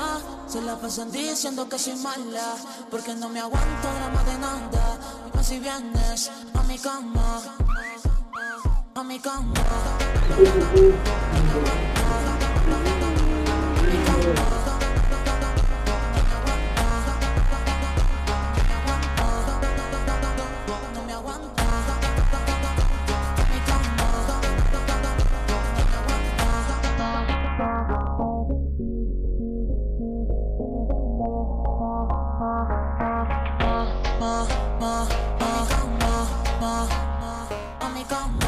cama. Se la pasan diciendo que soy mala, porque no me aguanto drama de nada. Y más si vienes a mi cama, a mi cama. No me aguanto. A mi cama.